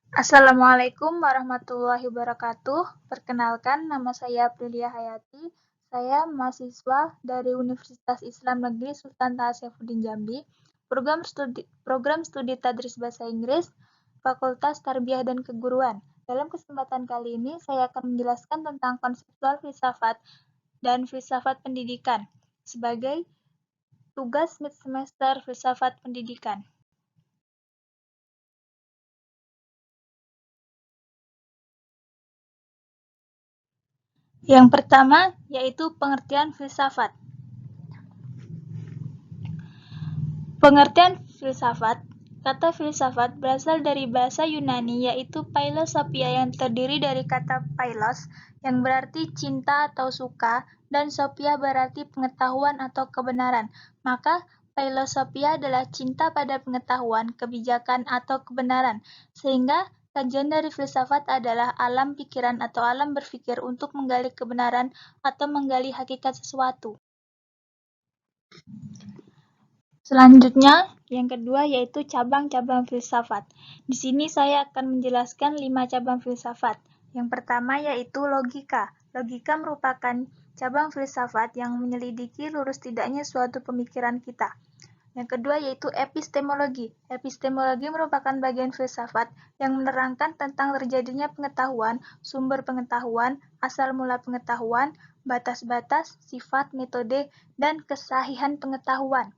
Assalamualaikum warahmatullahi wabarakatuh. Perkenalkan, nama saya Aprilia Hayati. Saya mahasiswa dari Universitas Islam Negeri Sultan Taha Saifuddin Jambi, program studi Tadris Bahasa Inggris, Fakultas Tarbiyah dan Keguruan. Dalam kesempatan kali ini, saya akan menjelaskan tentang konseptual filsafat dan filsafat pendidikan sebagai tugas mid semester filsafat pendidikan. Yang pertama yaitu pengertian filsafat. Pengertian filsafat. Kata filsafat berasal dari bahasa Yunani yaitu philosophia yang terdiri dari kata philos yang berarti cinta atau suka dan sophia berarti pengetahuan atau kebenaran. Maka philosophia adalah cinta pada pengetahuan, kebijakan atau kebenaran. Sehingga kajian dari filsafat adalah alam pikiran atau alam berpikir untuk menggali kebenaran atau menggali hakikat sesuatu. Selanjutnya, yang kedua yaitu cabang-cabang filsafat. Di sini saya akan menjelaskan 5 cabang filsafat. Yang pertama yaitu logika. Logika merupakan cabang filsafat yang menyelidiki lurus tidaknya suatu pemikiran kita. Yang kedua yaitu epistemologi. Epistemologi merupakan bagian filsafat yang menerangkan tentang terjadinya pengetahuan, sumber pengetahuan, asal mula pengetahuan, batas-batas, sifat, metode, dan kesahihan pengetahuan.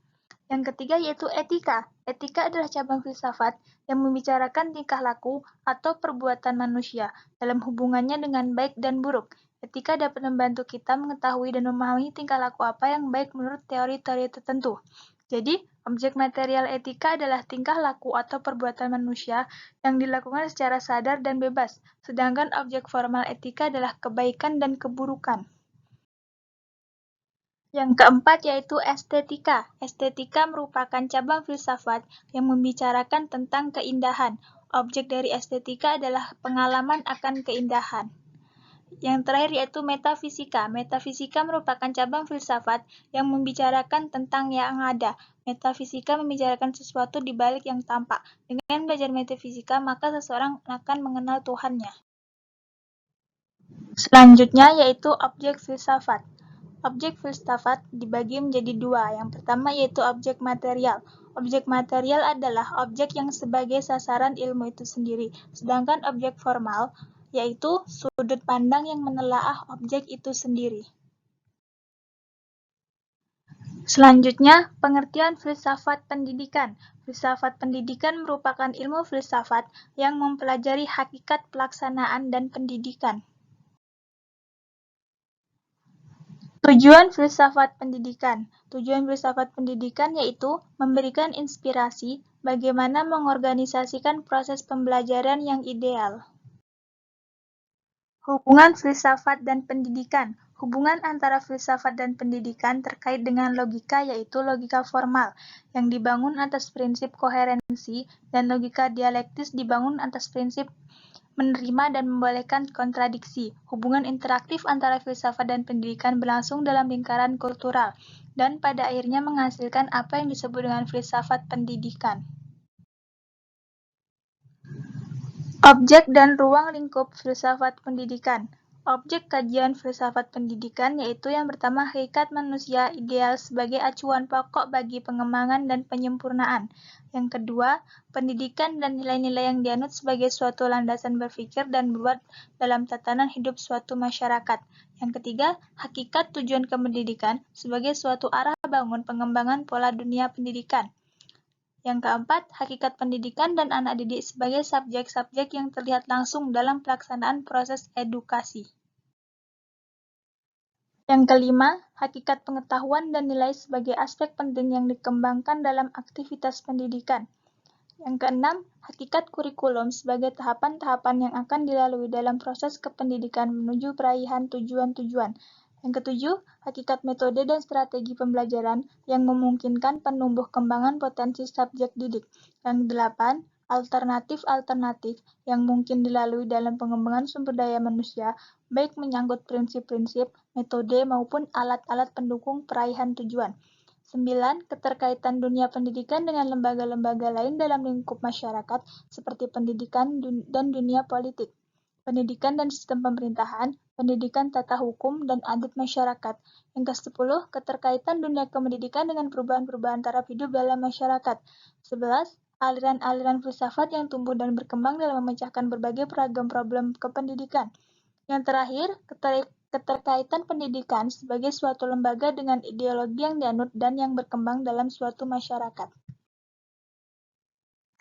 Yang ketiga yaitu etika. Etika adalah cabang filsafat yang membicarakan tingkah laku atau perbuatan manusia dalam hubungannya dengan baik dan buruk. Etika dapat membantu kita mengetahui dan memahami tingkah laku apa yang baik menurut teori-teori tertentu. Jadi, objek material etika adalah tingkah laku atau perbuatan manusia yang dilakukan secara sadar dan bebas, sedangkan objek formal etika adalah kebaikan dan keburukan. Yang keempat yaitu estetika. Estetika merupakan cabang filsafat yang membicarakan tentang keindahan. Objek dari estetika adalah pengalaman akan keindahan. Yang terakhir yaitu metafisika. Metafisika merupakan cabang filsafat yang membicarakan tentang yang ada. Metafisika membicarakan sesuatu di balik yang tampak. Dengan belajar metafisika, maka seseorang akan mengenal Tuhannya. Selanjutnya yaitu objek filsafat. Objek filsafat dibagi menjadi dua. Yang pertama yaitu objek material. Objek material adalah objek yang sebagai sasaran ilmu itu sendiri. Sedangkan objek formal yaitu sudut pandang yang menelaah objek itu sendiri. Selanjutnya, pengertian filsafat pendidikan. Filsafat pendidikan merupakan ilmu filsafat yang mempelajari hakikat pelaksanaan dan pendidikan. Tujuan filsafat pendidikan. Tujuan filsafat pendidikan yaitu memberikan inspirasi bagaimana mengorganisasikan proses pembelajaran yang ideal. Hubungan filsafat dan pendidikan. Hubungan antara filsafat dan pendidikan terkait dengan logika yaitu logika formal yang dibangun atas prinsip koherensi dan logika dialektis dibangun atas prinsip menerima dan membolehkan kontradiksi. Hubungan interaktif antara filsafat dan pendidikan berlangsung dalam lingkaran kultural dan pada akhirnya menghasilkan apa yang disebut dengan filsafat pendidikan. Objek dan ruang lingkup filsafat pendidikan. Objek kajian filsafat pendidikan yaitu yang pertama hakikat manusia ideal sebagai acuan pokok bagi pengembangan dan penyempurnaan. Yang kedua, pendidikan dan nilai-nilai yang dianut sebagai suatu landasan berpikir dan berbuat dalam tatanan hidup suatu masyarakat. Yang ketiga, hakikat tujuan kependidikan sebagai suatu arah bangun pengembangan pola dunia pendidikan. Yang keempat, hakikat pendidikan dan anak didik sebagai subjek-subjek yang terlihat langsung dalam pelaksanaan proses edukasi. Yang kelima, hakikat pengetahuan dan nilai sebagai aspek penting yang dikembangkan dalam aktivitas pendidikan. Yang keenam, hakikat kurikulum sebagai tahapan-tahapan yang akan dilalui dalam proses kependidikan menuju peraihan tujuan-tujuan. Yang ketujuh, hakikat metode dan strategi pembelajaran yang memungkinkan penumbuh kembangan potensi subjek didik. Yang delapan, alternatif-alternatif yang mungkin dilalui dalam pengembangan sumber daya manusia, baik menyangkut prinsip-prinsip, metode, maupun alat-alat pendukung peraihan tujuan. 9. Keterkaitan dunia pendidikan dengan lembaga-lembaga lain dalam lingkup masyarakat seperti pendidikan dan dunia politik, pendidikan dan sistem pemerintahan, pendidikan tata hukum, dan adat masyarakat. Yang ke-10, keterkaitan dunia pendidikan dengan perubahan-perubahan taraf hidup dalam masyarakat. 11. Aliran-aliran filsafat yang tumbuh dan berkembang dalam memecahkan berbagai beragam problem kependidikan. Yang terakhir, keterkaitan pendidikan sebagai suatu lembaga dengan ideologi yang dianut dan yang berkembang dalam suatu masyarakat.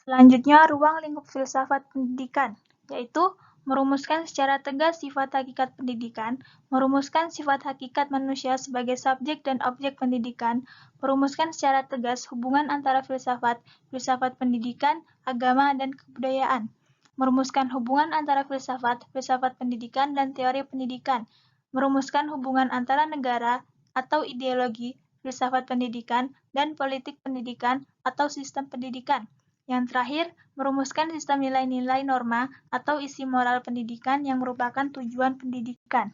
Selanjutnya, ruang lingkup filsafat pendidikan, yaitu merumuskan secara tegas sifat hakikat pendidikan, merumuskan sifat hakikat manusia sebagai subjek dan objek pendidikan, merumuskan secara tegas hubungan antara filsafat, filsafat pendidikan, agama, dan kebudayaan, merumuskan hubungan antara filsafat, filsafat pendidikan, dan teori pendidikan, merumuskan hubungan antara negara atau ideologi, filsafat pendidikan, dan politik pendidikan atau sistem pendidikan. Yang terakhir, merumuskan sistem nilai-nilai norma atau isi moral pendidikan yang merupakan tujuan pendidikan.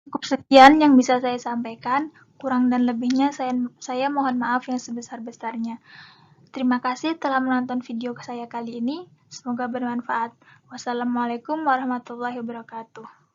Cukup sekian yang bisa saya sampaikan, kurang dan lebihnya saya mohon maaf yang sebesar-besarnya. Terima kasih telah menonton video saya kali ini, semoga bermanfaat. Wassalamualaikum warahmatullahi wabarakatuh.